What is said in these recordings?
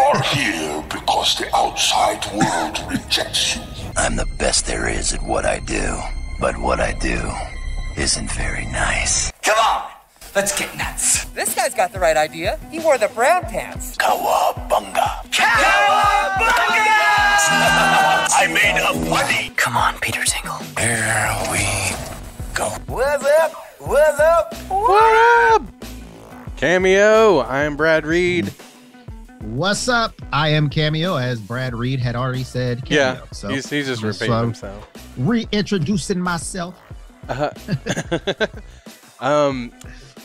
are here because the outside world rejects you. I'm the best there is at what I do, but what I do isn't very nice. Come on, let's get nuts. This guy's got the right idea. He wore the brown pants. Cowabunga. Cowabunga! I made a buddy. Come on, Peter Tingle. Here we go. What's up? What's up? What up? Cameo, I am Brad Reed. What's up? I am Cameo, as Brad Reed had already said. Cameo. Yeah, so he's just repeating himself. Reintroducing myself.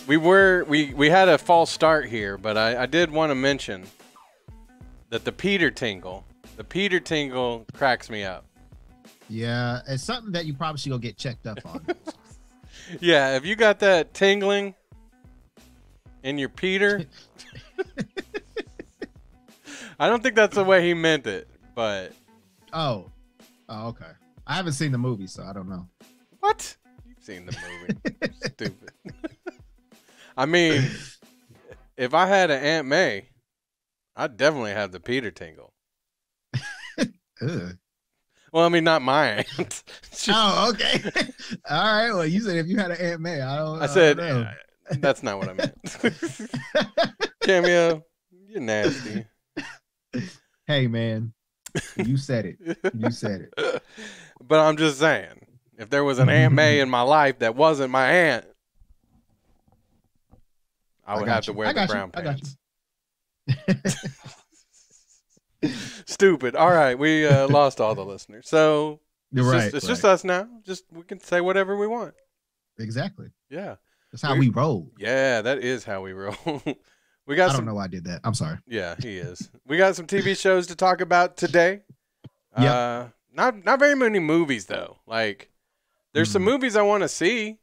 We had a false start here, but I did want to mention that the Peter Tingle cracks me up. Yeah, it's something that you probably should go get checked up on. Yeah, if you got that tingling in your Peter, I don't think that's the way he meant it, but Oh, okay. I haven't seen the movie, so I don't know. what? You've seen the movie. Stupid. I mean, if I had an Aunt May, I'd definitely have the Peter Tingle. Ugh. Well, I mean, not my aunt. Oh, okay. All right. Well, you said if you had an Aunt May, I said, that's not what I meant. Cameo, you're nasty. Hey, man. You said it. You said it. But I'm just saying, if there was an Aunt May in my life that wasn't my aunt, I would have to wear the brown pants. Stupid. All right, we lost all the listeners, so it's just us now. Just we can say whatever we want. Exactly. Yeah, that's how we roll. Yeah, that is how we roll. I don't know why I did that. I'm sorry. Yeah, he is. We got some TV shows to talk about today. Yeah. Not very many movies though. Like, there's some movies I want to see,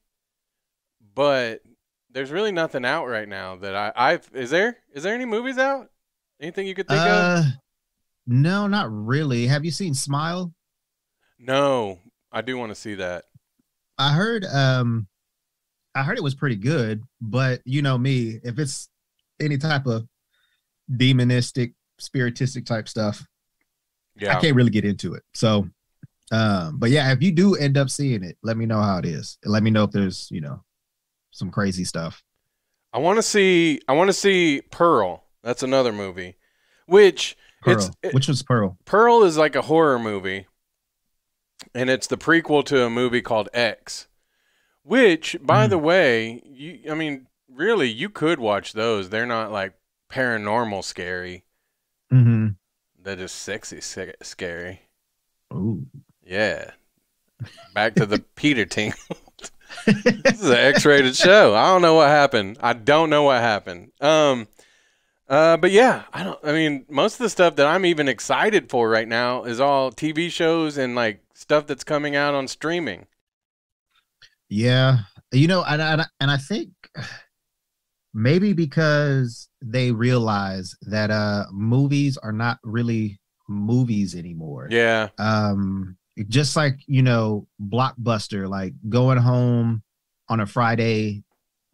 but there's really nothing out right now that is there any movies out? Anything you could think of? No, not really. Have you seen Smile? No, I do want to see that. I heard it was pretty good, but you know me, if it's any type of demonistic, spiritistic type stuff, yeah, I can't really get into it. So, but yeah, if you do end up seeing it, let me know how it is. And let me know if there's, some crazy stuff. I want to see Pearl. That's another movie. Which was Pearl? Pearl is like a horror movie, and it's the prequel to a movie called X. Which, by the way, really, you could watch those. They're not like paranormal scary. Mm-hmm. They're just sexy scary. Ooh. Yeah. Back to the Peter Tingle. This is an X-rated show. I don't know what happened. But yeah, most of the stuff that I'm even excited for right now is all TV shows and like stuff that's coming out on streaming. Yeah. And I think maybe because they realize that movies are not really movies anymore. Yeah. Just like, Blockbuster, like going home on a Friday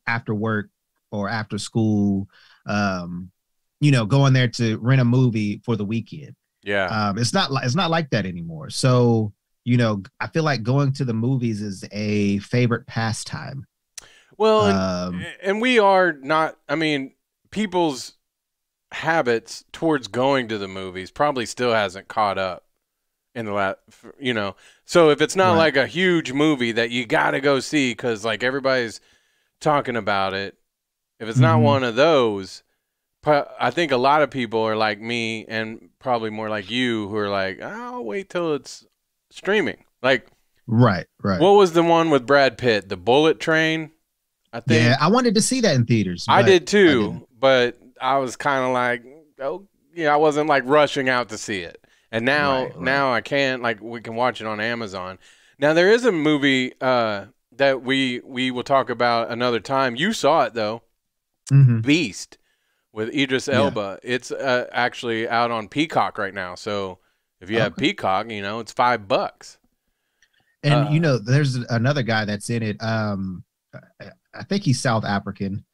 after work or after school, going there to rent a movie for the weekend. Yeah. It's not like that anymore. So, I feel like going to the movies is a favorite pastime. Well, and we are not, people's habits towards going to the movies probably still hasn't caught up in the last, so if it's not like a huge movie that you got to go see because like everybody's talking about it, if it's not one of those, I think a lot of people are like me and probably more like you who are like, I'll wait till it's streaming. Like, right. What was the one with Brad Pitt? The Bullet Train, I think. Yeah, I wanted to see that in theaters. I did too, but I was kind of like, I wasn't like rushing out to see it. And now I can, like, we can watch it on Amazon. Now there is a movie that we will talk about another time. You saw it though, Beast with Idris Elba. It's actually out on Peacock right now. So if you have Peacock, it's $5. And there's another guy that's in it. I think he's South African.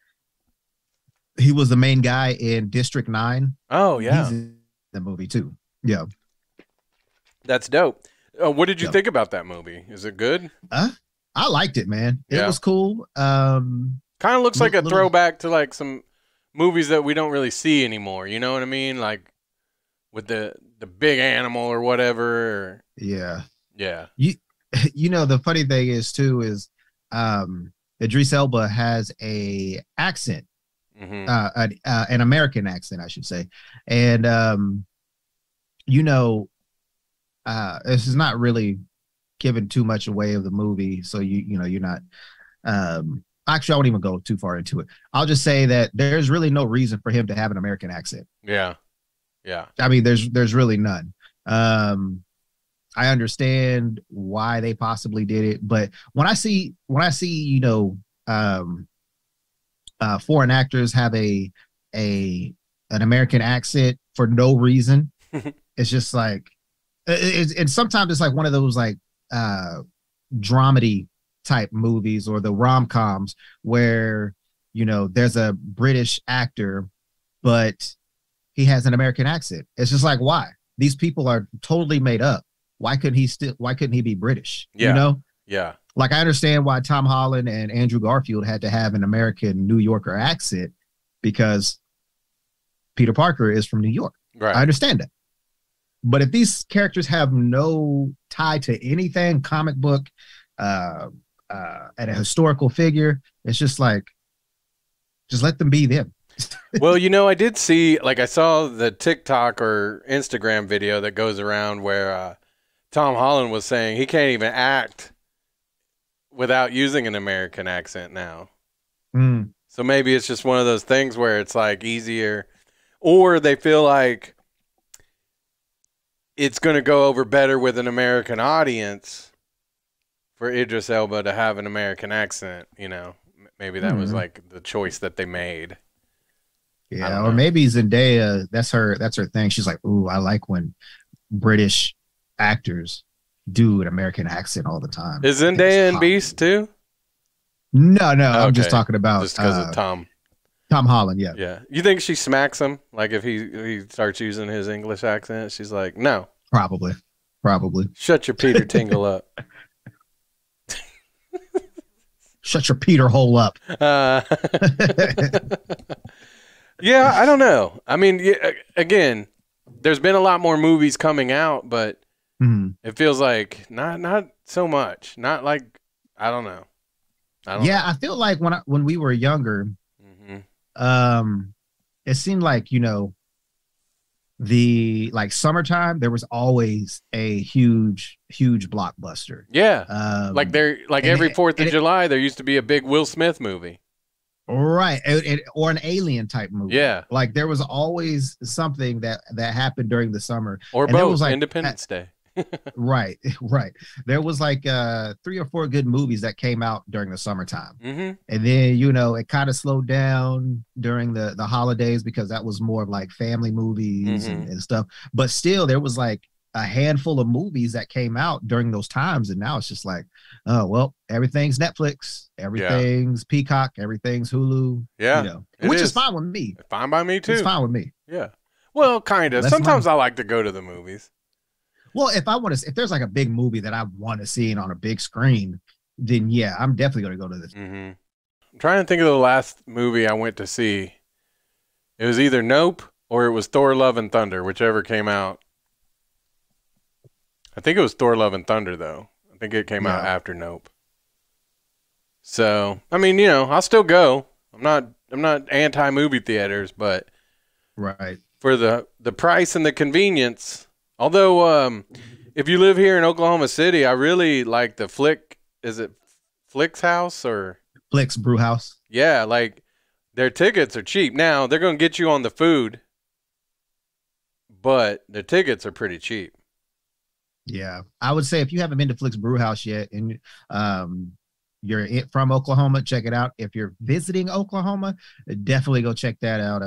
He was the main guy in District 9. Oh, yeah. He's in the movie too. Yeah. That's dope. What did you think about that movie? Is it good? I liked it, man. It was cool. Kind of looks like a throwback to like some movies that we don't really see anymore. You know what I mean? Like with the big animal or whatever. Or... Yeah. Yeah. You know, the funny thing is too is Idris Elba has a accent, an American accent, I should say, and you know, this is not really giving too much away of the movie, so you know you're not. Actually, I won't even go too far into it. I'll just say that there's really no reason for him to have an American accent. Yeah, yeah. I mean, there's really none. I understand why they possibly did it, but when I see you know foreign actors have an American accent for no reason, it's just like and sometimes it's like one of those like dramedy type movies or the rom-coms where you know there's a British actor but he has an American accent. It's just like, why? These people are totally made up. Why couldn't he be British? Yeah. You know? Yeah. Like I understand why Tom Holland and Andrew Garfield had to have an American New Yorker accent because Peter Parker is from New York. Right. I understand that. But if these characters have no tie to anything, comic book, and a historical figure, it's just like, just let them be them. Well, you know, I did see, like, I saw the TikTok or Instagram video that goes around where Tom Holland was saying he can't even act without using an American accent now. Mm. So maybe it's just one of those things where it's like easier, or they feel like it's going to go over better with an American audience for Idris Elba to have an American accent, you know. Maybe that was like the choice that they made. Yeah, or maybe Zendaya, that's her thing. She's like, ooh, I like when British actors do an American accent all the time. Is Zendaya in Beast too? No, okay. I'm just Okay. talking about Just because of Tom Holland, yeah. Yeah. You think she smacks him? Like if he starts using his English accent, she's like, no. Probably. Shut your Peter Tingle up. Shut your Peter hole up. Yeah, I don't know. I mean, again, there's been a lot more movies coming out, but it feels like not so much. Not like, I don't know. I feel like when we were younger, it seemed like, you know, the like summertime, there was always a huge blockbuster. Yeah. Like every 4th of July, there used to be a big Will Smith movie. Right. Or an alien type movie. Yeah. Like there was always something that happened during the summer. Or and both, was like, Independence Day. Right. There was like 3 or 4 good movies that came out during the summertime. And then, you know, it kind of slowed down during the holidays because that was more of like family movies and stuff. But still, there was like a handful of movies that came out during those times. And now it's just like, oh, well, everything's Netflix, everything's Peacock, everything's Hulu. Yeah. You know, which is fine with me. Fine by me, too. It's fine with me. Yeah. Well, kind of. Sometimes I like to go to the movies. Well, if there's like a big movie that I want to see on a big screen, then yeah, I'm definitely going to go to this. I'm trying to think of the last movie I went to see. It was either Nope or it was Thor: Love and Thunder, whichever came out. I think it was Thor: Love and Thunder, though. I think it came out after Nope. So, I mean, you know, I'll still go. I'm not anti-movie theaters, but right for the price and the convenience. Although, if you live here in Oklahoma City, I really like the Flick. Is it Flick's House or Flick's Brew House? Yeah, like their tickets are cheap. Now they're going to get you on the food, but the tickets are pretty cheap. Yeah, I would say if you haven't been to Flick's Brew House yet, and you're from Oklahoma, check it out. If you're visiting Oklahoma, definitely go check that out.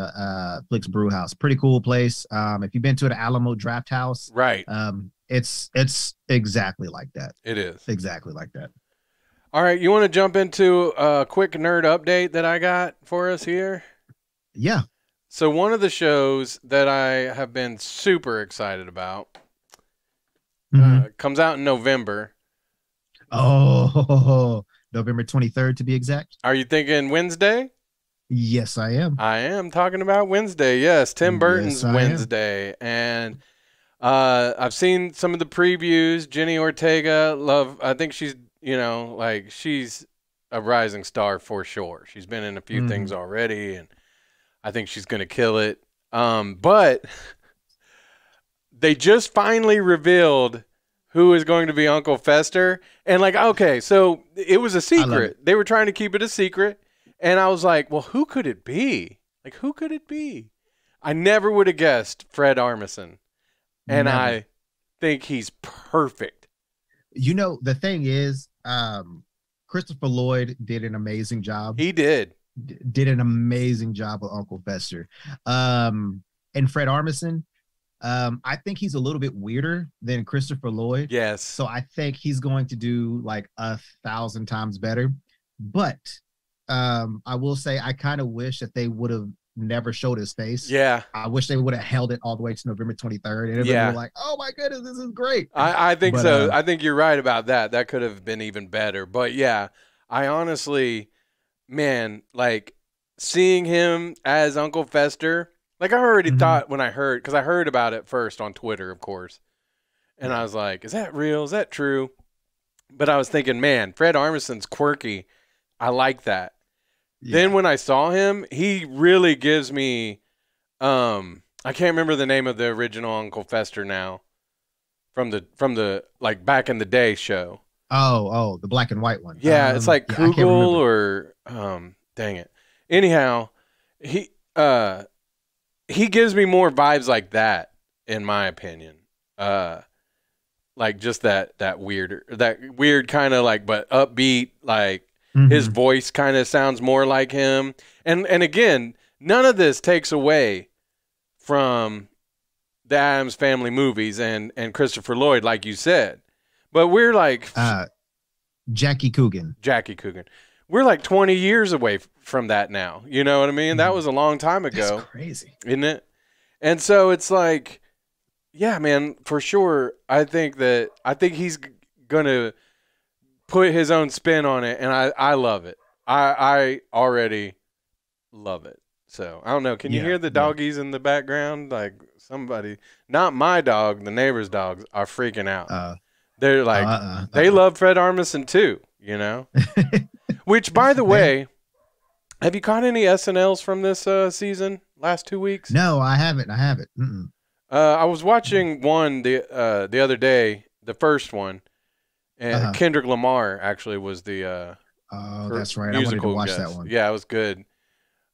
Flick's Brew House, pretty cool place. If you've been to an Alamo Draft House, right? It's exactly like that. It is exactly like that. All right, you want to jump into a quick nerd update that I got for us here? Yeah. So one of the shows that I have been super excited about comes out in November. Oh, November 23rd to be exact. Are you thinking Wednesday? Yes, I am. I am talking about Wednesday. Yes, Tim Burton's Wednesday. And I've seen some of the previews. Jenny Ortega, I think she's, she's a rising star for sure. She's been in a few things already, and I think she's going to kill it. But they just finally revealed who is going to be Uncle Fester. And okay, so it was a secret. They were trying to keep it a secret. And I was like, well, who could it be? Who could it be? I never would have guessed Fred Armisen. And I think he's perfect. The thing is, Christopher Lloyd did an amazing job. He did an amazing job with Uncle Fester. And Fred Armisen, I think he's a little bit weirder than Christopher Lloyd. Yes. So I think he's going to do 1,000 times better. But I will say I kind of wish that they would have never showed his face. Yeah. I wish they would have held it all the way to November 23rd. And everybody were like, oh my goodness, this is great. I think so. I think you're right about that. That could have been even better. But yeah, I honestly, man, seeing him as Uncle Fester, I already thought when I heard, because I heard about it first on Twitter, of course. And I was like, is that real? Is that true? But I was thinking, man, Fred Armisen's quirky. I like that. Yeah. Then when I saw him, he really gives me, I can't remember the name of the original Uncle Fester now, from the back in the day show. Oh, the black and white one. Yeah, it's Kugel or dang it. Anyhow, he gives me more vibes like that, in my opinion. Just that weird kind of but upbeat, his voice kind of sounds more like him. And again, none of this takes away from the Addams Family movies and Christopher Lloyd, like you said. But we're Jackie Coogan. We're 20 years away from that now. You know what I mean? That was a long time ago. That's crazy. Isn't it? And so it's yeah, man, for sure. I think he's going to put his own spin on it, and I love it. I already love it. So I don't know. Can you hear the doggies in the background? Somebody, not my dog, the neighbor's dogs are freaking out. They're they love Fred Armisen too, Which, by the way, have you caught any SNLs from this season? Last 2 weeks? No, I haven't. I was watching one the other day, the first one. And Kendrick Lamar actually was the that's right. I wanted to watch that one. Yeah, it was good.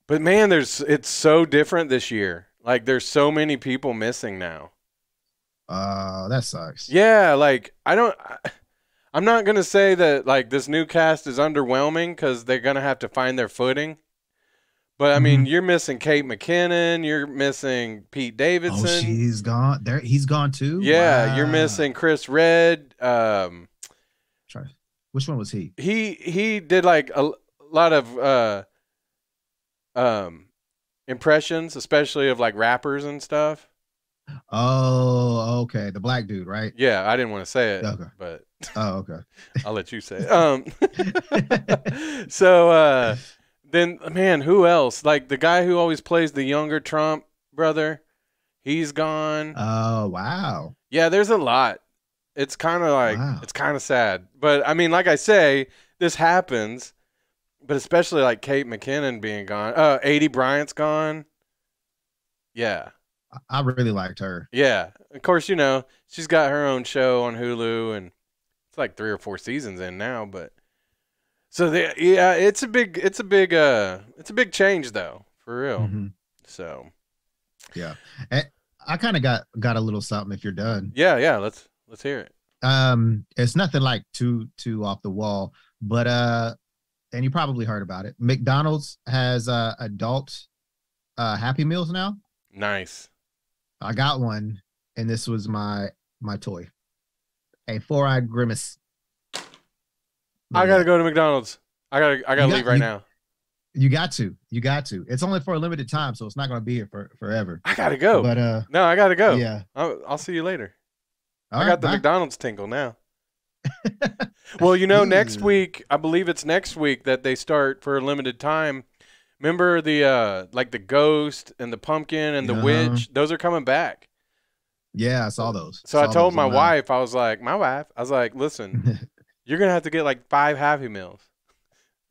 But man, it's so different this year. There's so many people missing now. That sucks. Yeah, I'm not gonna say that this new cast is underwhelming because they're gonna have to find their footing. But I mean, you're missing Kate McKinnon. You're missing Pete Davidson. Oh, she's gone. He's gone too. Yeah, wow. You're missing Chris Redd. Which one was he? He did a lot of impressions, especially of rappers and stuff. Oh, okay. The black dude, right? Yeah, I didn't want to say it, but okay. I'll let you say it. So then, man, who else? The guy who always plays the younger Trump brother, he's gone. Oh, wow. Yeah, there's a lot. It's kind of it's kind of sad. But I mean, like I say, this happens, but especially Kate McKinnon being gone. A.D. Bryant's gone. Yeah. I really liked her. Yeah. Of course, she's got her own show on Hulu, and it's 3 or 4 seasons in now, but so it's a big change though, for real. So yeah. I kind of got a little something if you're done. Yeah, let's hear it. It's nothing too off the wall, but and you probably heard about it. McDonald's has adult Happy Meals now. Nice. I got one, and this was my toy. A 4-eyed grimace. I gotta go to McDonald's. I gotta leave right now. You got to. You got to. It's only for a limited time, so it's not going to be here for forever. I gotta go. But no, I gotta go. Yeah. I'll see you later. All I right, got the bye. McDonald's tingle now. Well, next week, I believe it's next week that they start for a limited time. Remember the like the ghost and the pumpkin and the witch? Those are coming back. Yeah, I saw those. So I told my wife, I was like, listen, you're gonna have to get like 5 Happy Meals.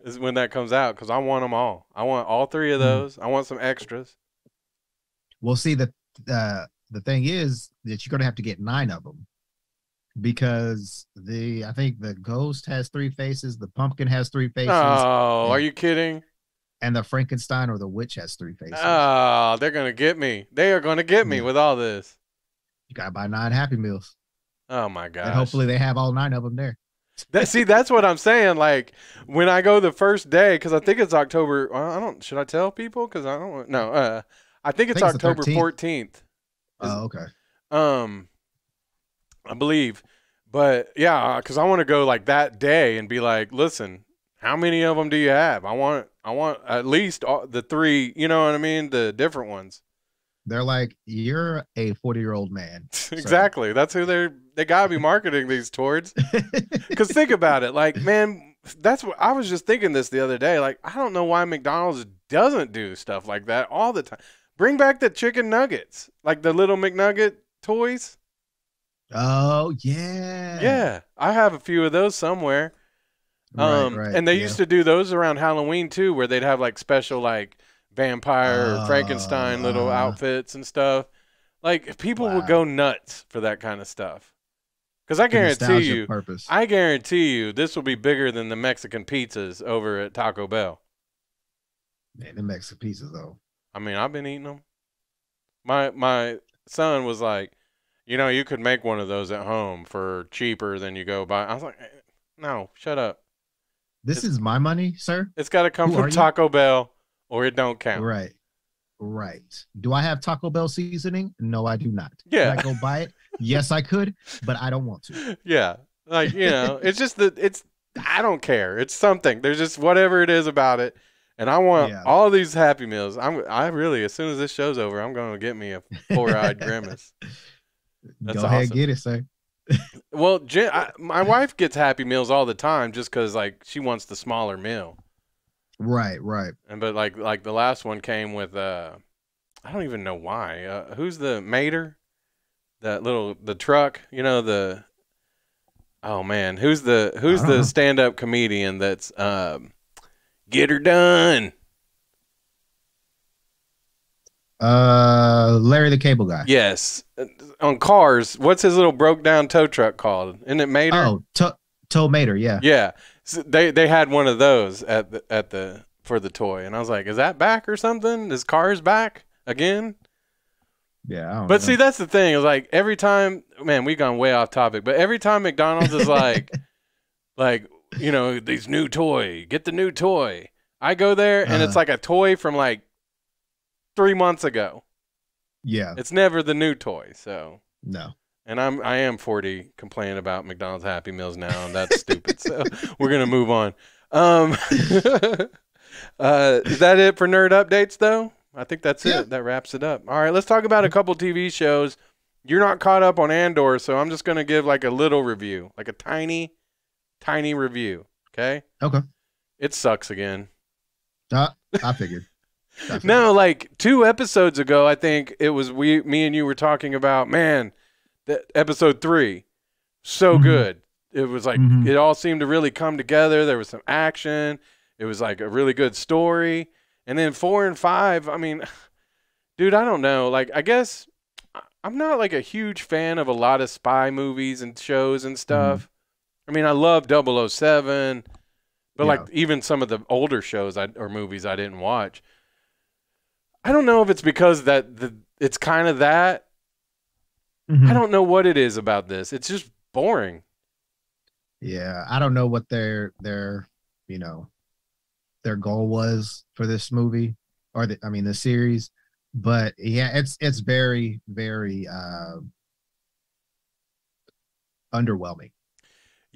Is when that comes out, because I want them all. I want all 3 of those. I want some extras. Well, see, the thing is that you're going to have to get 9 of them, because I think the ghost has 3 faces, the pumpkin has 3 faces. Oh, are you kidding? And the Frankenstein or the witch has 3 faces. Oh, they're going to get me. They are going to get me with all this. You got to buy 9 Happy Meals. Oh, my gosh. And hopefully they have all 9 of them there. That's what I'm saying. Like, when I go the first day, because I think it's October. Should I tell people? Because I don't know. I think it's October 14th. Oh, okay. I believe. But yeah, because I want to go like that day and be like, listen, how many of them do you have? I want at least the 3, you know what I mean? The different ones. They're like, you're a 40-year-old man. Exactly. That's who they gotta be marketing these towards. Because think about it, like, man, that's what I was just thinking this the other day. Like, I don't know why McDonald's doesn't do stuff like that all the time. Bring back the chicken nuggets, like the little McNugget toys. Oh yeah. Yeah, I have a few of those somewhere. Right. And they used to do those around Halloween too, where they'd have like special like vampire or Frankenstein little outfits and stuff. Like, people would go nuts for that kind of stuff. Because I guarantee you this will be bigger than the Mexican pizzas over at Taco Bell. Man, the Mexican pizzas though. I mean, I've been eating them. My son was like, you could make one of those at home for cheaper than you go buy. I was like, no, shut up. This is my money, sir. It's got to come from Taco Bell, or it don't count. Right. Do I have Taco Bell seasoning? No, I do not. Yeah. Could I go buy it? Yes, I could, but I don't want to. Yeah. Like, it's just I don't care. It's something. There's just whatever it is about it. And I want all these Happy Meals. I really, as soon as this show's over, I'm going to get me a 4-eyed grimace. That's go ahead, get it, sir. Well, my wife gets Happy Meals all the time just because, like, she wants the smaller meal. Right. But like the last one came with I don't even know why. Who's the mater? The truck, oh man, who's the stand-up comedian that's get her done? Larry the Cable Guy. Yes. On Cars, what's his little broke down tow truck called? Isn't it Mater? Oh, Tow Mater, yeah. Yeah. So they had one of those for the toy, and I was like, is that back or something? Is Cars back again? Yeah, I don't but know. See, that's the thing. Is like every time, man, we've gone way off topic, but every time McDonald's is like these new toy, get the new toy. I go there and it's like a toy from like 3 months ago. Yeah, it's never the new toy. So no. And I am 40 complaining about McDonald's Happy Meals now, and that's stupid. So we're gonna move on. Is that it for nerd updates, though? I think that's it. That wraps it up. All right, let's talk about a couple TV shows. You're not caught up on Andor, so I'm just gonna give like a little review, like a tiny review. Okay. It sucks again. I figured. No, like 2 episodes ago, I think it was me and you were talking about, man. Episode 3, so good. It was like it all seemed to really come together. There was some action. It was like a really good story. And then 4 and 5, I mean, dude, I don't know. Like, I guess I'm not like a huge fan of a lot of spy movies and shows and stuff. I mean, I love 007, but like even some of the older shows or movies I didn't watch. I don't know if it's because it's kind of that. I don't know what it is about this. It's just boring. Yeah, I don't know what their goal was for this movie or the series, but yeah, it's very, very underwhelming.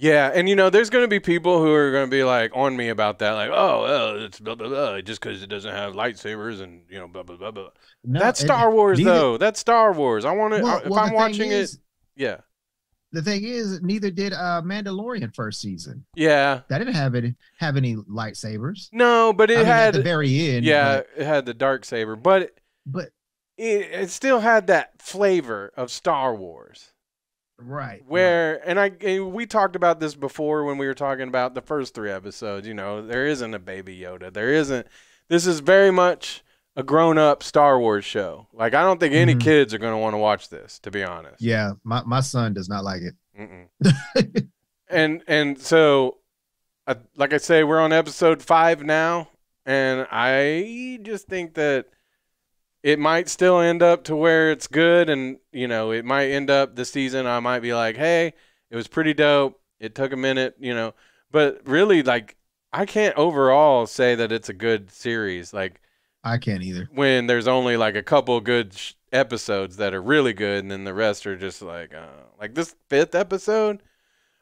Yeah, and there's going to be people who are going to be like on me about that, like, oh, well, it's blah blah blah, just because it doesn't have lightsabers and blah blah blah blah. No, That's Star Wars, though. That's Star Wars. I want to. If I'm watching it, yeah. The thing is, neither did Mandalorian first season. Yeah, that didn't have any lightsabers. No, but it had at the very end. Yeah, it had the dark saber, but it still had that flavor of Star Wars. Right. And we talked about this before when we were talking about the first 3 episodes. There isn't a Baby Yoda. There isn't. This is very much a grown-up Star Wars show. Like, I don't think any kids are going to want to watch this, to be honest. Yeah, my son does not like it. And so, like I say, we're on episode 5 now, and I just think that it might still end up to where it's good, and it might end up this season. I might be like, hey, it was pretty dope. It took a minute, but really, like, I can't overall say that it's a good series. Like, I can't either. When there's only like a couple good episodes that are really good, and then the rest are just like this 5th episode.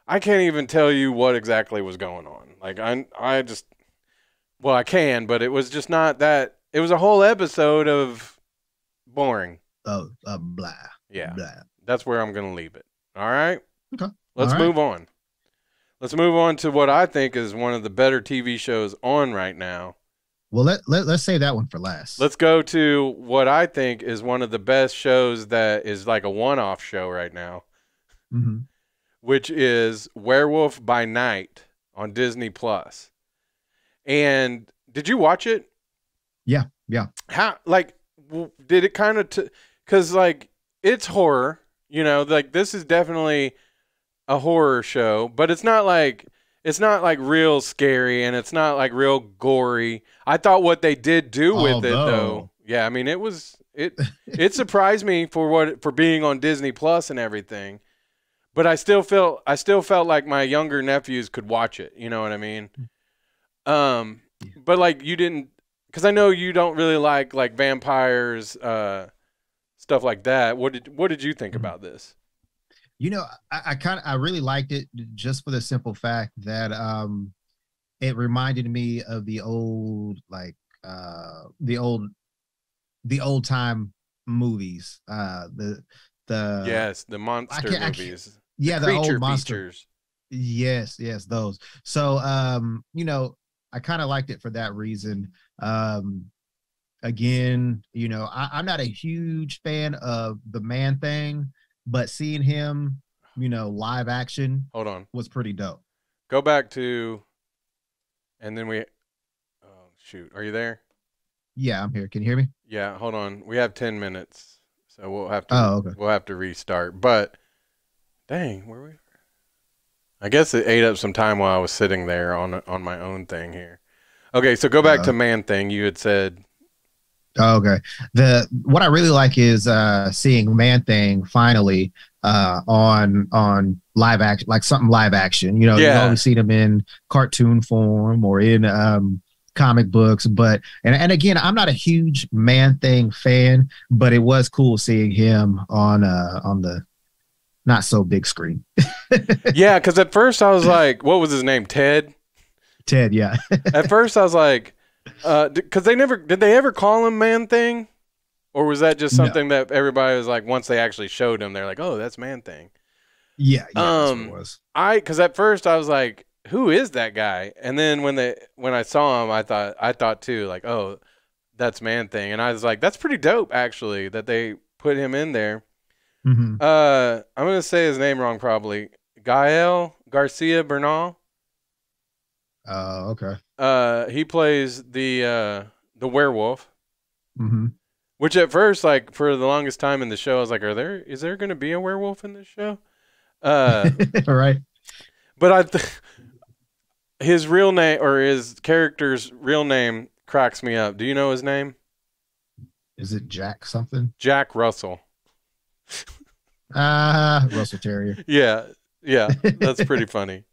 I can't even tell you what exactly was going on. Like, I can, but it was just not that. It was a whole episode of boring. Blah. Yeah. Blah. That's where I'm going to leave it. All right? Okay. Let's move on. Let's move on to what I think is one of the better TV shows on right now. Well, let's save that one for last. Let's go to what I think is one of the best shows that is like a one-off show right now, which is Werewolf by Night on Disney Plus. And did you watch it? Yeah. How, like, did it kind of, because like it's horror, like this is definitely a horror show, but it's not like real scary, and it's not like real gory. I thought what they did do with it, though. Yeah, I mean, it surprised me for being on Disney Plus and everything. But I still felt like my younger nephews could watch it. You know what I mean? But like you didn't, because I know you don't really like vampires, stuff like that. What did you think about this? I really liked it just for the simple fact that it reminded me of the old old time movies. The monster movies. Yeah, the old monsters. Features. Yes, those. So I kind of liked it for that reason. Again, I'm not a huge fan of the Man-Thing, but seeing him, live action, hold on, was pretty dope. Go back to, and then oh shoot, are you there? Yeah, I'm here. Can you hear me? Yeah, hold on. We have 10 minutes, so we'll have to. We'll have to restart. But dang, where we? I guess it ate up some time while I was sitting there on my own thing here. Okay, so go back to Man-Thing. You had said. Okay. What I really like is seeing Man-Thing finally on live action, like something live action. You've always seen him in cartoon form or in comic books, but and again, I'm not a huge Man-Thing fan, but it was cool seeing him on the not so big screen. Yeah, because at first I was like, what was his name? Ted, yeah. At first I was like, because did they ever call him Man-Thing, or was that just something that everybody was like, once they actually showed him, they're like, oh, that's Man-Thing. Yeah, that's what it was. Because at first I was like, who is that guy? And then when I saw him, I thought too, like, oh, that's Man-Thing, and I was like, that's pretty dope actually that they put him in there. I'm gonna say his name wrong probably. Gael Garcia Bernal. Okay. He plays the werewolf. Which at first, like, for the longest time in the show, I was like, is there going to be a werewolf in this show? All right. But his real name, or his character's real name, cracks me up. Do you know his name? Is it Jack something? Jack Russell. Russell Terrier. Yeah, that's pretty funny.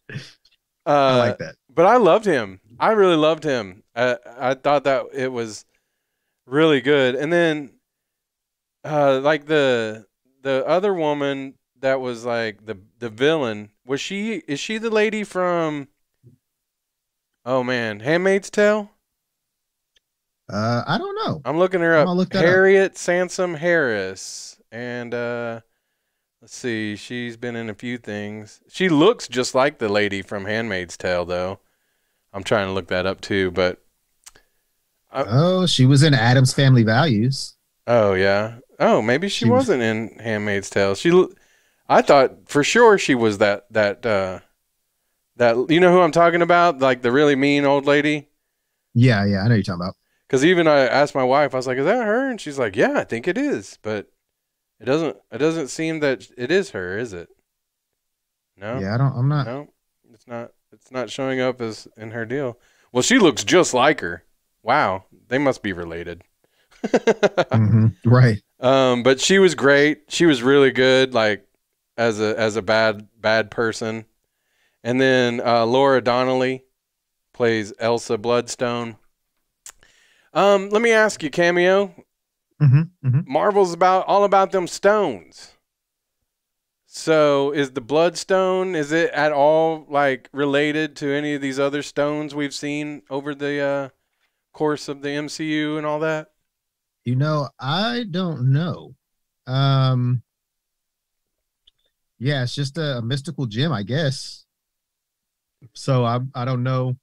I like that. But I loved him. I really loved him. I thought that it was really good. And then, like the other woman that was like the villain, is she the lady from, oh man, Handmaid's Tale? I don't know. I'm looking her up. Look that Harriet Sansom Harris. And let's see, she's been in a few things. She looks just like the lady from Handmaid's Tale, though. I'm trying to look that up too, but she was in Addams Family Values. Oh yeah. Oh, maybe she wasn't in Handmaid's Tale. I thought for sure she was that you know who I'm talking about? Like the really mean old lady? Yeah, I know who you're talking about. Because even I asked my wife, I was like, "Is that her?" And she's like, "Yeah, I think it is." But it doesn't seem that it is her, is it? No. Yeah, I'm not. No, it's not. It's not showing up as in her deal. Well, she looks just like her. Wow, they must be related. Right. But she was great. She was really good, like as a bad person. And then Laura Donnelly plays Elsa Bloodstone. Let me ask you, Cameo. Marvel's all about them stones. So is the Bloodstone, is it at all like related to any of these other stones we've seen over the course of the MCU and all that? You know, I don't know. Yeah, it's just a mystical gem, I guess. So I don't know.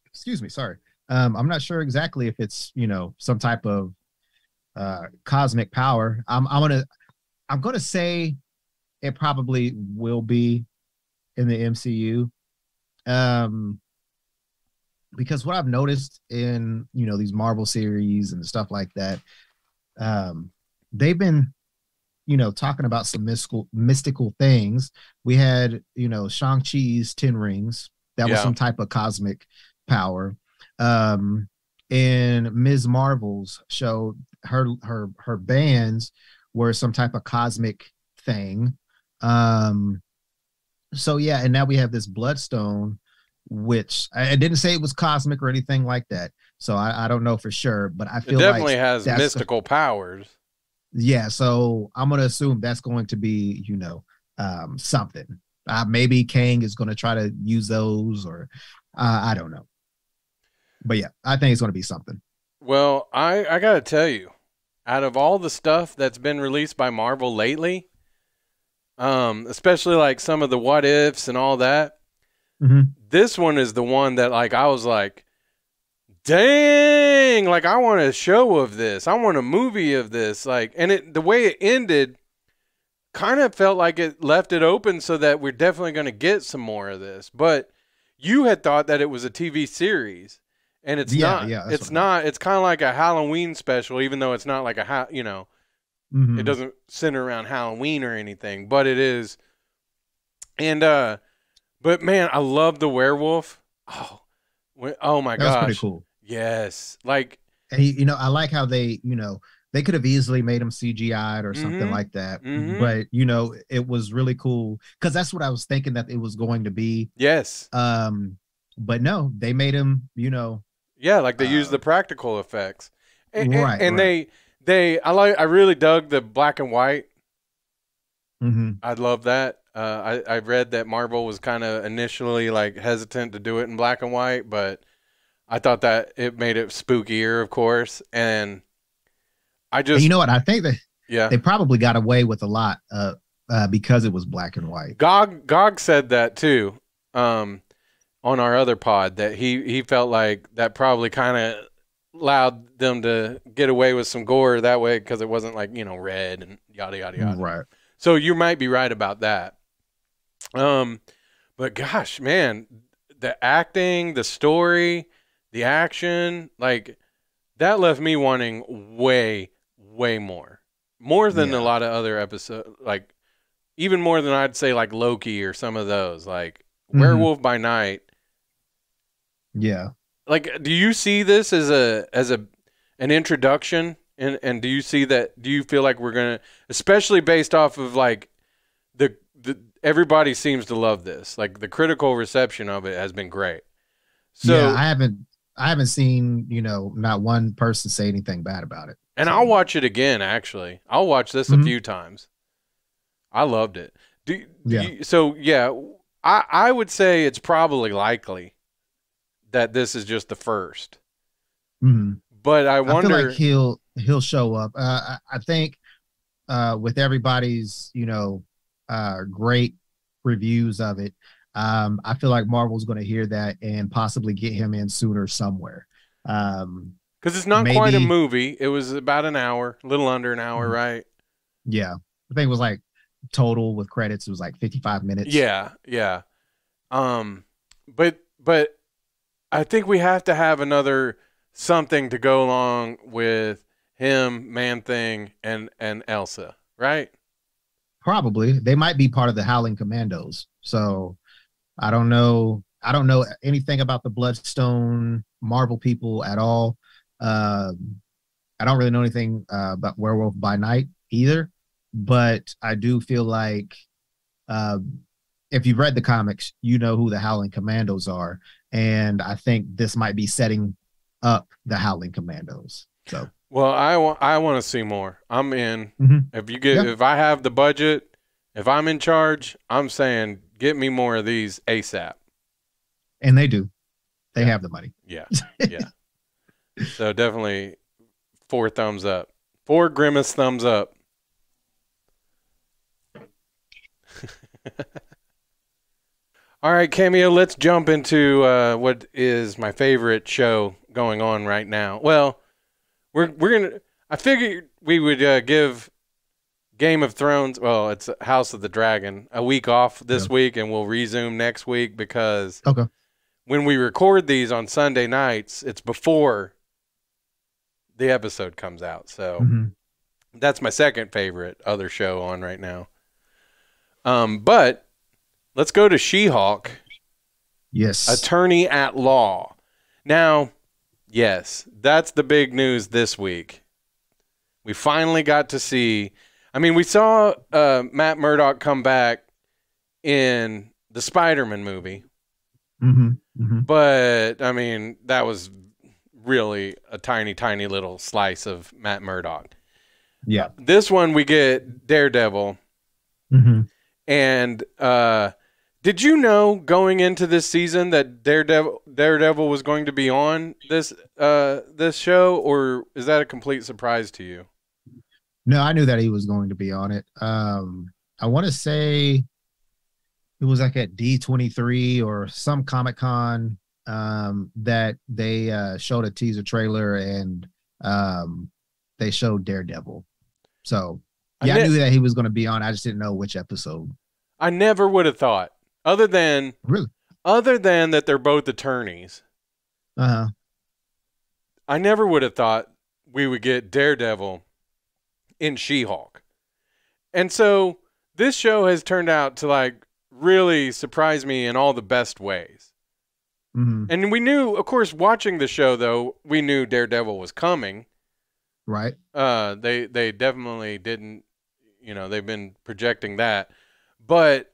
Excuse me, sorry. I'm not sure exactly if it's, some type of cosmic power. I'm gonna say it probably will be in the MCU. Because what I've noticed in, these Marvel series and stuff like that, they've been, talking about some mystical things. We had, Shang-Chi's 10 rings. That was some type of cosmic power. And Ms. Marvel's show, her bands were some type of cosmic thing. So yeah, and now we have this Bloodstone, which I didn't say it was cosmic or anything like that. So I don't know for sure, but I feel it definitely has mystical powers. Yeah, so I'm gonna assume that's going to be, something. Maybe Kang is going to try to use those, or I don't know. But yeah, I think it's going to be something. Well, I got to tell you, out of all the stuff that's been released by Marvel lately, especially like some of the what ifs and all that, this one is the one that like I was like, dang, like I want a show of this. I want a movie of this. Like, and the way it ended kind of felt like it left it open so that we're definitely going to get some more of this. But you had thought that it was a TV series. And it's not. Yeah, it's not. It's kind of like a Halloween special, even though it's not like it doesn't center around Halloween or anything, but it is. And but man, I love the werewolf. Oh my gosh, that's pretty cool. Yes, like, and, I like how they could have easily made him CGI'd or something like that, but it was really cool because that's what I was thinking that it was going to be. Yes. But no, they made him, Yeah, like they used the practical effects, and right. I really dug the black and white. I love that. I read that Marvel was kind of initially like hesitant to do it in black and white, but I thought that it made it spookier, of course. And I just, and you know what? I think that they probably got away with a lot because it was black and white. Gog said that too. On our other pod, that he felt like that probably kind of allowed them to get away with some gore that way because it wasn't like, red and yada, yada, yada. Right. So you might be right about that. But gosh, man, the acting, the story, the action, like that left me wanting way, way more. More than a lot of other episodes, like even more than I'd say like Loki or some of those, like Werewolf by Night. Yeah. Like, do you see this as an introduction? And do you see that? Do you feel like we're gonna, especially based off of like the everybody seems to love this. Like the critical reception of it has been great. So yeah, I haven't seen not one person say anything bad about it. And I'll watch it again. Actually, I'll watch this a few times. I loved it. So yeah, I would say it's probably likely that this is just the first. Mm-hmm. But I wonder. I feel like he'll show up. I think with everybody's great reviews of it, I feel like Marvel's going to hear that and possibly get him in sooner somewhere. Because it's not quite a movie. It was about an hour, a little under an hour, right? Yeah, I think it was like total with credits. It was like 55 minutes. Yeah. But I think we have to have another something to go along with him, Man-Thing, and Elsa, right? Probably. They might be part of the Howling Commandos. So I don't know. I don't know anything about the Bloodstone Marvel people at all. I don't really know anything about Werewolf by Night either. But I do feel like if you've read the comics, you know who the Howling Commandos are. And I think this might be setting up the Howling Commandos. So, well, I want to see more. I'm in. Mm-hmm. If I have the budget, if I'm in charge, I'm saying get me more of these ASAP. And they do. They have the money. Yeah. So definitely 4 thumbs up. 4 grimace thumbs up. All right, Cameo, let's jump into what is my favorite show going on right now. Well, we're gonna. I figured we would give Game of Thrones. Well, it's House of the Dragon a week off this week, and we'll resume next week because when we record these on Sunday nights, it's before the episode comes out. So that's my second favorite other show on right now. But let's go to She-Hulk. Yes. Attorney at Law. Now, yes, that's the big news this week. We finally got to see. I mean, we saw Matt Murdock come back in the Spider-Man movie. But, I mean, that was really a tiny, tiny little slice of Matt Murdock. Yeah. This one, we get Daredevil. And did you know going into this season that Daredevil was going to be on this show, or is that a complete surprise to you? No, I knew that he was going to be on it. I want to say it was like at D23 or some Comic-Con that they showed a teaser trailer and they showed Daredevil. So yeah, I knew that he was going to be on. I just didn't know which episode. I never would have thought, other than that they're both attorneys. I never would have thought we would get Daredevil in She-Hulk. And so this show has turned out to like really surprise me in all the best ways. And we knew, of course, watching the show though, we knew Daredevil was coming. Right. They definitely didn't, they've been projecting that. But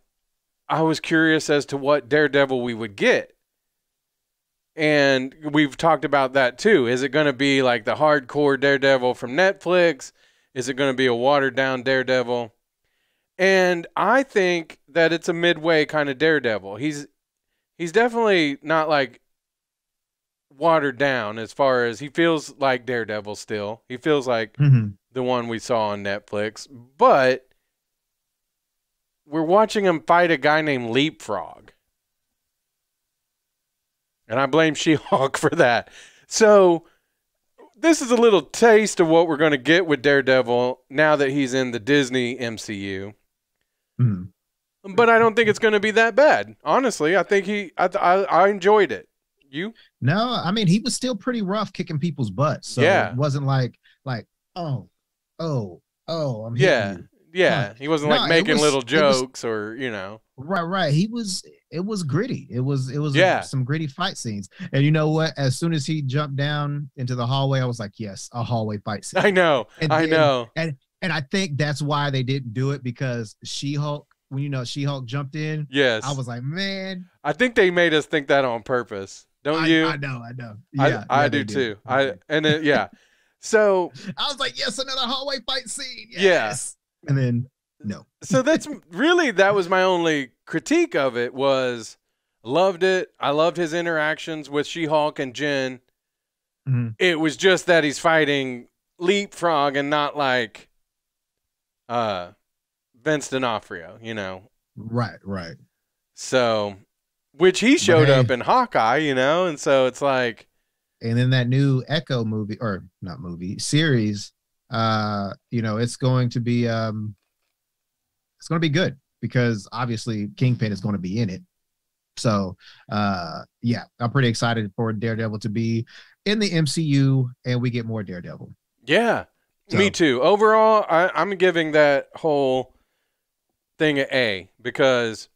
I was curious as to what Daredevil we would get. And we've talked about that too. Is it going to be like the hardcore Daredevil from Netflix? Is it going to be a watered down Daredevil? And I think that it's a midway kind of Daredevil. He's definitely not like watered down as far as he feels like Daredevil still. He feels like the one we saw on Netflix, but we're watching him fight a guy named Leapfrog. And I blame She-Hulk for that. So this is a little taste of what we're going to get with Daredevil now that he's in the Disney MCU. But I don't think it's going to be that bad. Honestly, I think I enjoyed it. You? No, I mean, he was still pretty rough kicking people's butts. So it wasn't like, oh, I'm hitting you. Yeah, he wasn't like making little jokes or, Right. It was gritty. It was some gritty fight scenes. And you know what? As soon as he jumped down into the hallway, I was like, yes, a hallway fight scene. I know. And I think that's why they didn't do it, because She-Hulk, when She-Hulk jumped in, yes, I was like, man. I think they made us think that on purpose. Don't you? I know. Yeah, I do too. So I was like, yes, another hallway fight scene. Yes. Yeah. And then No. So that was my only critique of it. Was loved it. I loved his interactions with She-Hulk and Jen. Mm-hmm. It was just that he's fighting Leapfrog and not like Vince D'Onofrio, you know. Right. So, which he showed up in Hawkeye, you know, and so it's like. And in that new Echo movie, or not movie, series, you know, it's going to be good because obviously Kingpin is going to be in it. So, yeah, I'm pretty excited for Daredevil to be in the MCU and we get more Daredevil. Yeah, me too. Overall, I'm giving that whole thing an A because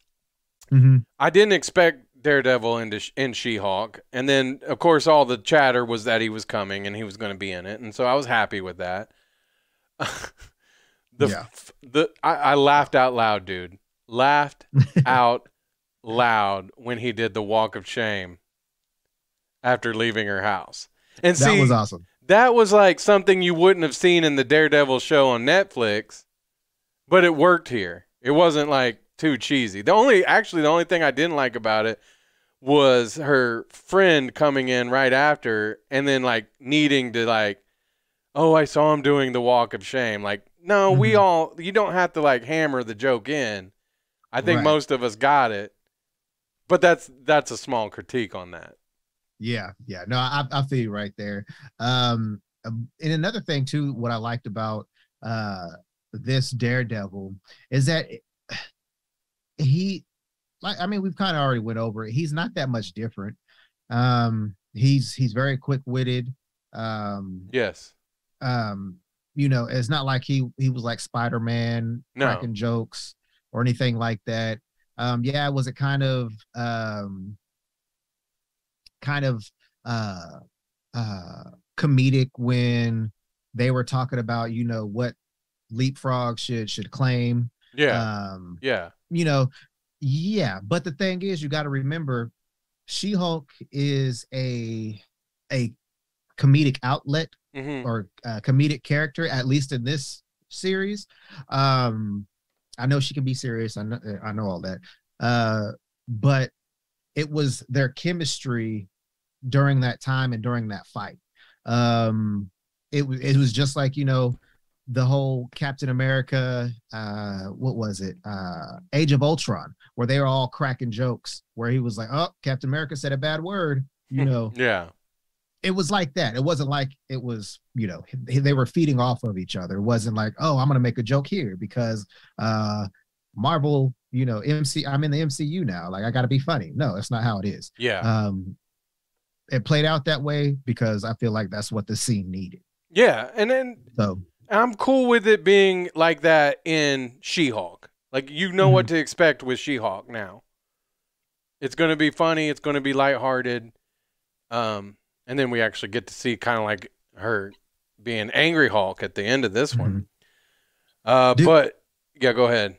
I didn't expect Daredevil in She-Hulk, and then of course all the chatter was that he was coming and he was going to be in it, and so I was happy with that. I laughed out loud, dude. Laughed out loud when he did the walk of shame after leaving her house, and that was awesome. That was like something you wouldn't have seen in the Daredevil show on Netflix, but it worked here. It wasn't like too cheesy. The only thing I didn't like about it was her friend coming in right after and then like needing to like, oh, I saw him doing the walk of shame. Like, no, you don't have to like hammer the joke in. I think most of us got it, but that's a small critique on that. Yeah. No, I feel you right there. And another thing too, what I liked about this Daredevil is that we've kind of already went over it. He's not that much different. He's very quick-witted. Yes. You know, it's not like he was like Spider-Man cracking jokes or anything like that. Yeah, was it kind of comedic when they were talking about, you know, what Leapfrog should claim. Yeah. You know, yeah. But the thing is, you got to remember, She-Hulk is a comedic outlet or a comedic character, at least in this series. I know she can be serious. I know all that. But it was their chemistry during that time and during that fight. It was just like, you know, the whole Captain America, what was it? Age of Ultron, where they were all cracking jokes, where he was like, oh, Captain America said a bad word, you know. Yeah. It was like that. It wasn't like it was, you know, they were feeding off of each other. It wasn't like, oh, I'm going to make a joke here because Marvel, you know, I'm in the MCU now. Like, I got to be funny. No, that's not how it is. Yeah. It played out that way because I feel like that's what the scene needed. Yeah. And then I'm cool with it being like that in She-Hulk. Like, you know what to expect with She-Hulk now. It's going to be funny. It's going to be lighthearted. And then we actually get to see kind of like her being Angry Hulk at the end of this one. But yeah, go ahead.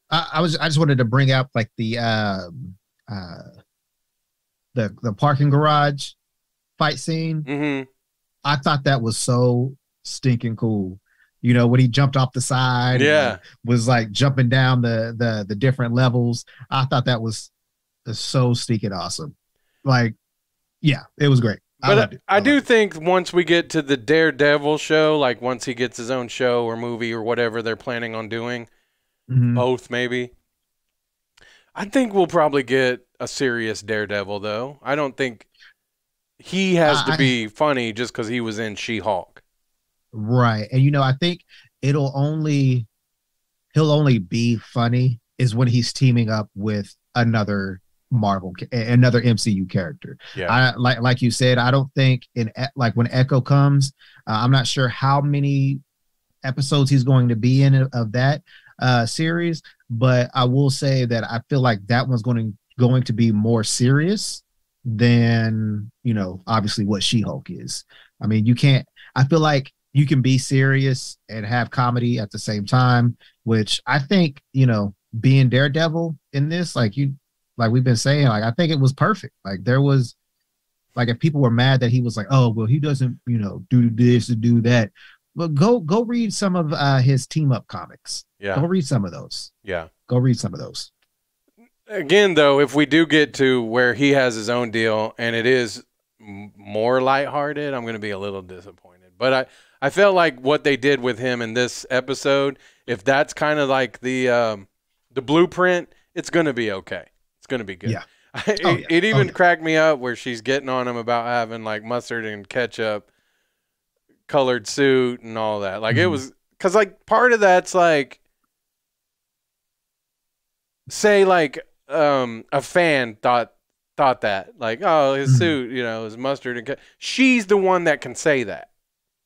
I just wanted to bring up like the parking garage fight scene. I thought that was so stinking cool. You know, when he jumped off the side, and was like jumping down the different levels. I thought that was so stinking awesome. Like, yeah, it was great. But I do think once we get to the Daredevil show, like once he gets his own show or movie or whatever they're planning on doing, both maybe, I think we'll probably get a serious Daredevil, though. I don't think he has to be funny just because he was in She-Hulk. Right. And, you know, I think he'll only be funny is when he's teaming up with another MCU character. Yeah. Like you said, I don't think when Echo comes, I'm not sure how many episodes he's going to be in of that series, but I will say that I feel like that one's going to be more serious than, you know, obviously what She-Hulk is. I mean, I feel like you can be serious and have comedy at the same time, which I think, you know, being Daredevil in this, like we've been saying, like, I think it was perfect. Like, there was, like, if people were mad that he was like, oh, well, he doesn't, you know, do this and do that. Well, go read some of his team up comics. Yeah. Go read some of those. Yeah. Go read some of those. Again, though, if we do get to where he has his own deal and it is more lighthearted, I'm going to be a little disappointed. But I felt like what they did with him in this episode, if that's kind of like the blueprint, it's going to be okay. It's going to be good. Yeah. It even cracked me up where she's getting on him about having like mustard and ketchup colored suit and all that. Like it was, because like part of that's like, say like a fan thought that like, oh, his suit, you know, is mustard and she's the one that can say that,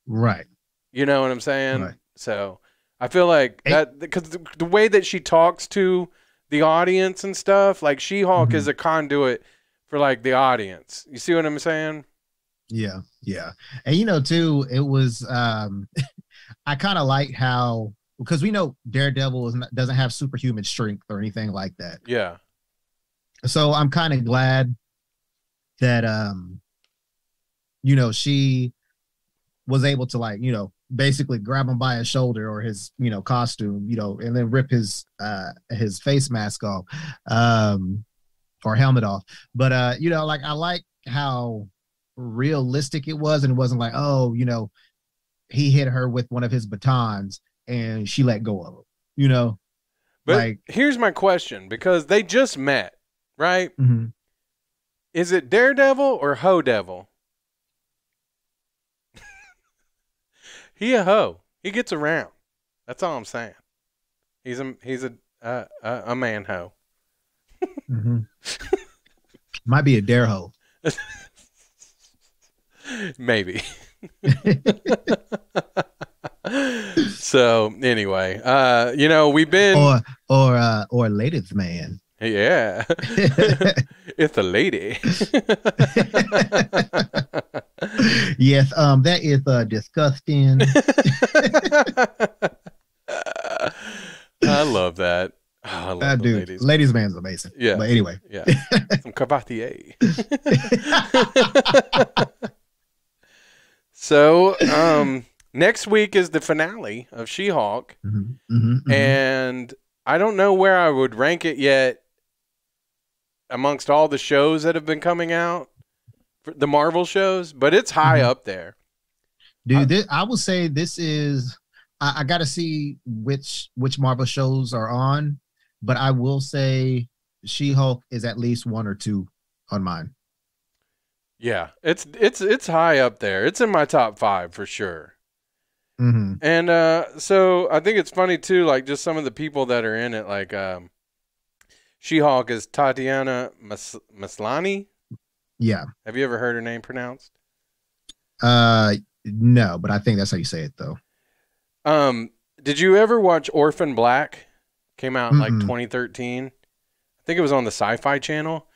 right? You know what I'm saying? Right. So I feel like that because the way that she talks to the audience and stuff, like She-Hulk is a conduit for like the audience. You see what I'm saying? Yeah, yeah. And you know too, it was I kind of like how, because we know Daredevil doesn't have superhuman strength or anything like that. Yeah. So I'm kind of glad that you know, she was able to, like, you know, basically grab him by his shoulder or his, you know, costume, you know, and then rip his face mask off, or helmet off. But you know, like, I like how realistic it was, and it wasn't like, oh, you know, he hit her with one of his batons and she let go of him, you know. But like, here's my question, because they just met, right? mm-hmm. Is it Daredevil or Ho Devil? He a hoe. He gets around. That's all I'm saying. He's a man hoe. Mm-hmm. Might be a dare hoe. Maybe. So anyway, you know, we've been or ladies man. Yeah. It's a lady. Yes, that is disgusting. I love that. Oh, I love the ladies. Ladies man's amazing. Yeah. But anyway. Yeah. Some Carpathier. So, next week is the finale of She-Hulk. Mm-hmm, mm-hmm, and I don't know where I would rank it yet amongst all the shows that have been coming out, the Marvel shows, but it's high up there. Dude, I will say this is, I got to see which Marvel shows are on, but I will say She-Hulk is at least 1 or 2 on mine. Yeah, it's high up there. It's in my top 5 for sure. Mm-hmm. And so I think it's funny too, like just some of the people that are in it, like She-Hulk is Tatiana Maslany. Yeah. Have you ever heard her name pronounced? No, but I think that's how you say it though. Did you ever watch Orphan Black? Came out in like 2013. I think it was on the Sci-Fi Channel.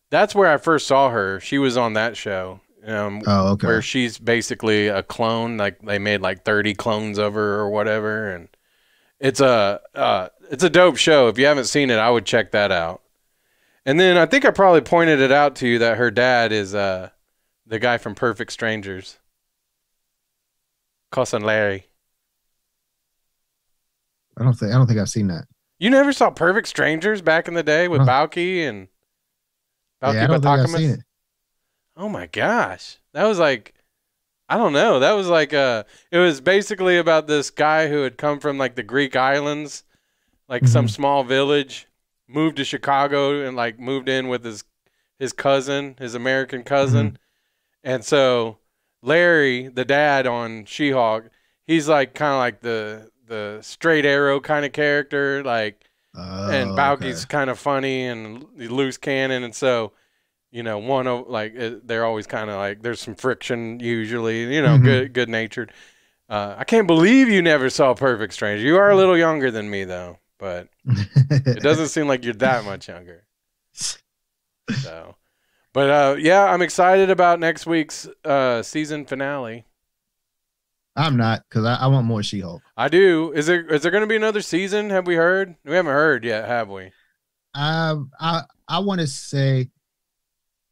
That's where I first saw her. She was on that show. Okay. Where she's basically a clone. Like they made like 30 clones of her or whatever, and it's a dope show. If you haven't seen it, I would check that out. And then I think I probably pointed it out to you that her dad is the guy from Perfect Strangers, Cousin Larry. I don't think I've seen that. You never saw Perfect Strangers back in the day with Balky and Balky I don't think I've seen it. Oh my gosh. That was like, I don't know. That was like it was basically about this guy who had come from like the Greek islands, like some small village, moved to Chicago and like moved in with his cousin, his American cousin. And so Larry, the dad on She-Hulk, he's like kind of like the straight arrow kind of character, like, and Balky's kind of funny and loose cannon. And so, you know, one of like they're always kind of like there's some friction usually, you know, good natured. I can't believe you never saw Perfect Stranger. You are a little younger than me though, but it doesn't seem like you're that much younger. So, but yeah, I'm excited about next week's season finale. I'm not, because I want more She-Hulk. I do. Is there going to be another season? Have we heard? We haven't heard yet, have we? I want to say,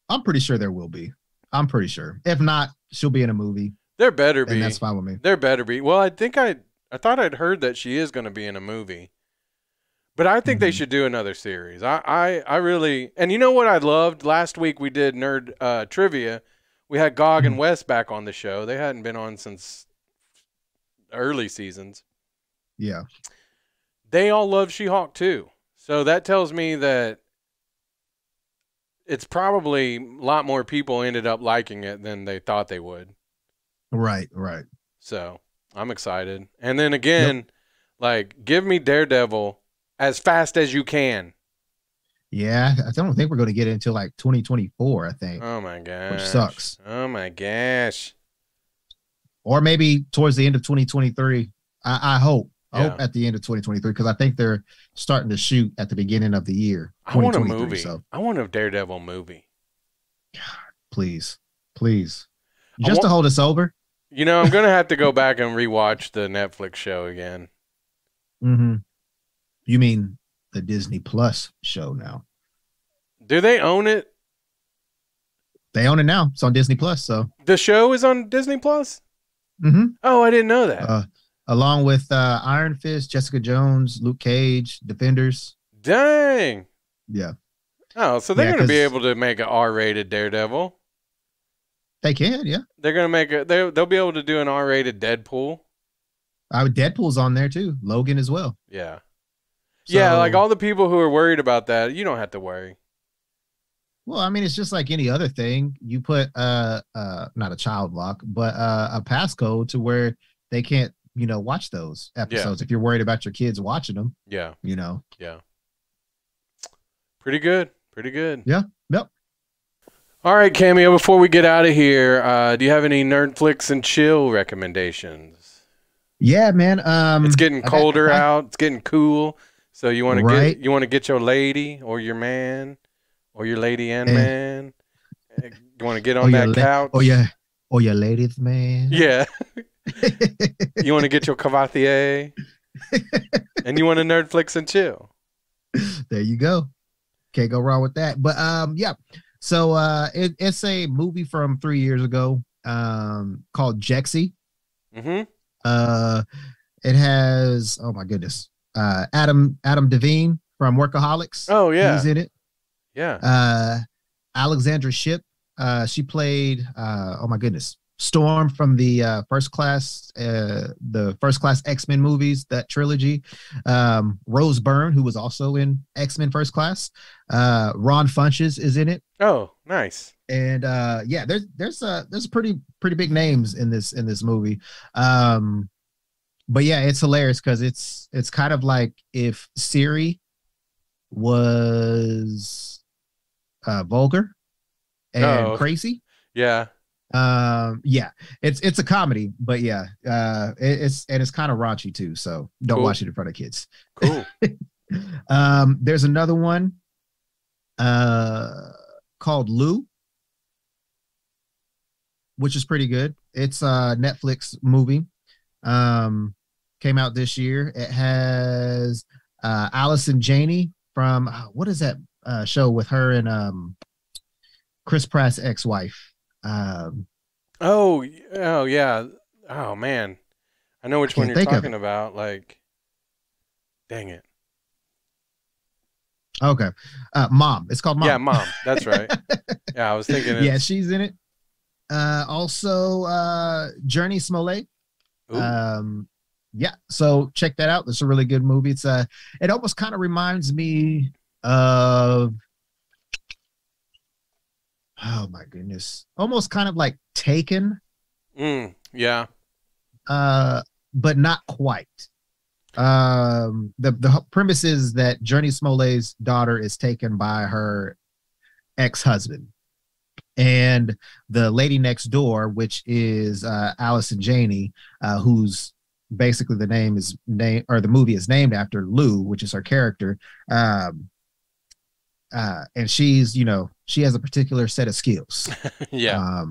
I'm pretty sure there will be. I'm pretty sure. If not, she'll be in a movie. There better be. And that's fine with me. There better be. Well, I thought I'd heard that she is going to be in a movie. But I think they should do another series. I really, and you know what I loved? Last week we did Nerd Trivia. We had Gog and Wes back on the show. They hadn't been on since early seasons. Yeah. They all love She-Hulk too. So that tells me that it's probably a lot more people ended up liking it than they thought they would. Right. So I'm excited. And then again, like, give me Daredevil as fast as you can. Yeah, I don't think we're going to get it until like 2024, I think. Oh my gosh. Which sucks. Oh my gosh. Or maybe towards the end of 2023. I hope. I hope at the end of 2023, because I think they're starting to shoot at the beginning of the year. I want a movie. So. I want a Daredevil movie. Please. Just to hold us over. You know, I'm going to have to go back and rewatch the Netflix show again. Mm-hmm. You mean the Disney Plus show now? Do they own it? They own it now. It's on Disney Plus. So the show is on Disney Plus? Mm-hmm. Oh, I didn't know that. Along with Iron Fist, Jessica Jones, Luke Cage, Defenders. Dang. Yeah. Oh, so they're going to be able to make an R-rated Daredevil. They can, yeah. They're going to make they'll be able to do an R-rated Deadpool. Deadpool's on there too. Logan as well. Yeah. So, yeah, like all the people who are worried about that, you don't have to worry. Well, I mean, it's just like any other thing. You put not a child lock, but a passcode to where they can't, watch those episodes. If you're worried about your kids watching them. Yeah. Yeah. Pretty good. Yeah. Yep. All right, Cameo, before we get out of here, do you have any Nerdflix and Chill recommendations? Yeah, man. It's getting colder out. It's getting cool. So you want to get your lady or your man or your lady and man. You want to get on that couch. Or your ladies man. Yeah. You want to get your Cavatier. And you want to Nerdflix and Chill. There you go. Can't go wrong with that. But yeah. So it's a movie from 3 years ago called Jexy. Mm-hmm. It has, oh my goodness, Adam Devine from Workaholics. Oh yeah, he's in it. Yeah. Alexandra Shipp. She played oh my goodness, Storm from the First Class X-Men movies, that trilogy. Rose Byrne, who was also in X-Men First Class. Ron Funches is in it. Oh, nice. And yeah, there's pretty big names in this movie. But yeah, it's hilarious because it's kind of like if Siri was vulgar and crazy. Yeah. Yeah, it's a comedy, but yeah, it's kind of raunchy too. So don't watch it in front of kids. Cool. There's another one called Lou, which is pretty good. It's a Netflix movie. Came out this year. It has Allison Janney from what is that show with her and Chris Pratt's ex-wife. Oh yeah. Oh man, I know which one you're talking about. Like, dang it. Okay, Mom. It's called Mom. Yeah, Mom. That's right. Yeah, I was thinking. Yeah, she's in it. Also, Journey Smollett. Yeah, so check that out. It's a really good movie. It's it almost kind of reminds me of, oh my goodness, almost kind of like Taken. Yeah. But not quite. The premise is that Journey Smollett's daughter is taken by her ex-husband, and the lady next door, which is Allison Janney, who's basically the movie is named after Lou, which is her character. And she's, she has a particular set of skills. Yeah.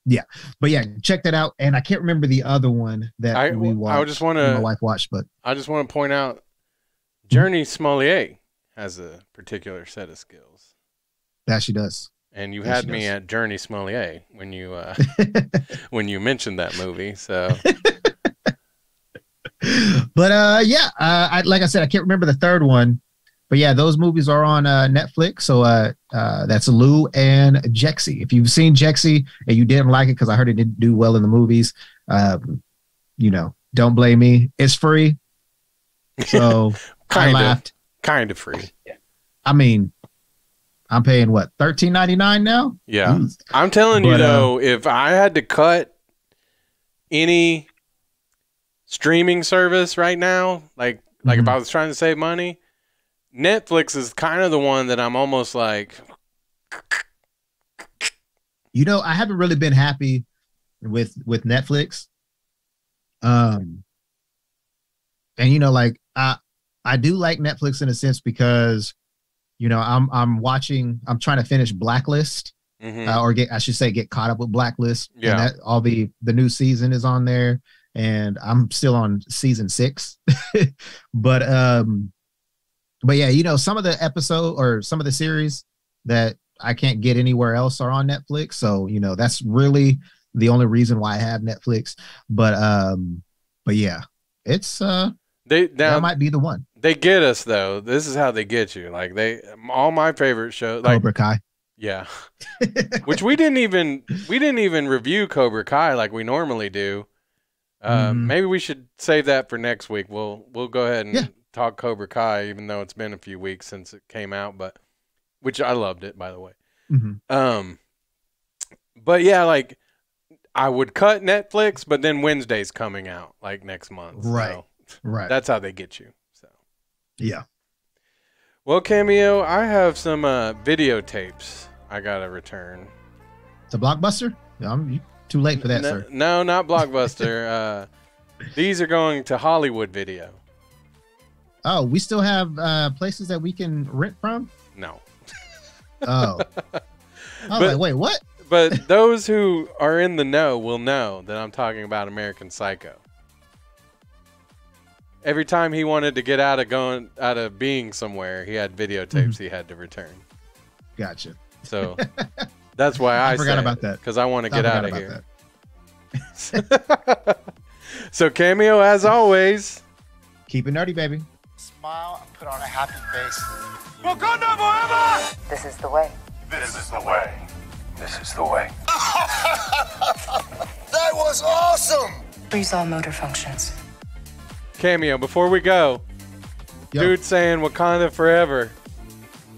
Yeah, but yeah, check that out. And I can't remember the other one that we watched. My wife watched, but I just want to point out, Journey Smollett has a particular set of skills. That she does. And you had me at Journey Smollett when you when you mentioned that movie. So, but yeah, like I said, I can't remember the third one, but yeah, those movies are on Netflix. So that's Lou and Jexy. If you've seen Jexy and you didn't like it because I heard it didn't do well in the movies, you know, don't blame me. It's free. So I laughed. Kind of free. I mean, I'm paying what, $13.99 now? Yeah. I'm telling you though, if I had to cut any streaming service right now, like if I was trying to save money, Netflix is kind of the one that I'm almost like. You know, I haven't really been happy with Netflix. And you know, like I do like Netflix in a sense because, you know, I'm trying to finish Blacklist, or get caught up with Blacklist. Yeah. And the new season is on there, and I'm still on season 6. but yeah, you know, some of the episode or some of the series that I can't get anywhere else are on Netflix. So, you know, that's really the only reason why I have Netflix. But yeah, it's that might be the one. They get us though. This is how they get you. Like all my favorite shows, like Cobra Kai. Yeah, which we didn't even review Cobra Kai like we normally do. Maybe we should save that for next week. We'll go ahead and talk Cobra Kai, even though it's been a few weeks since it came out. But which I loved it, by the way. But yeah, like I would cut Netflix, but then Wednesday's coming out like next month. Right. So right. That's how they get you. So yeah. Well, Cameo, I have some videotapes I gotta return. It's a Blockbuster? You too late for that, sir. No, not Blockbuster. These are going to Hollywood Video. Oh, we still have places that we can rent from? No. Oh. Like, wait, what? But those who are in the know will know that I'm talking about American Psycho. Every time he wanted to get out of being somewhere, he had videotapes he had to return. Gotcha. So that's why I forgot about that, because I want to get out of here. So Cameo, as always, keep it nerdy, baby. Smile and put on a happy face. Wakanda forever! This is the way. This is the way. This is the way. That was awesome! Freeze all motor functions. Cameo, before we go, dude saying Wakanda forever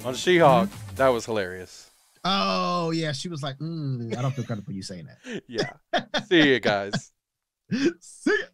on She-Hulk, that was hilarious. Oh, yeah, she was like, I don't feel comfortable you saying that. Yeah. See you guys. See ya.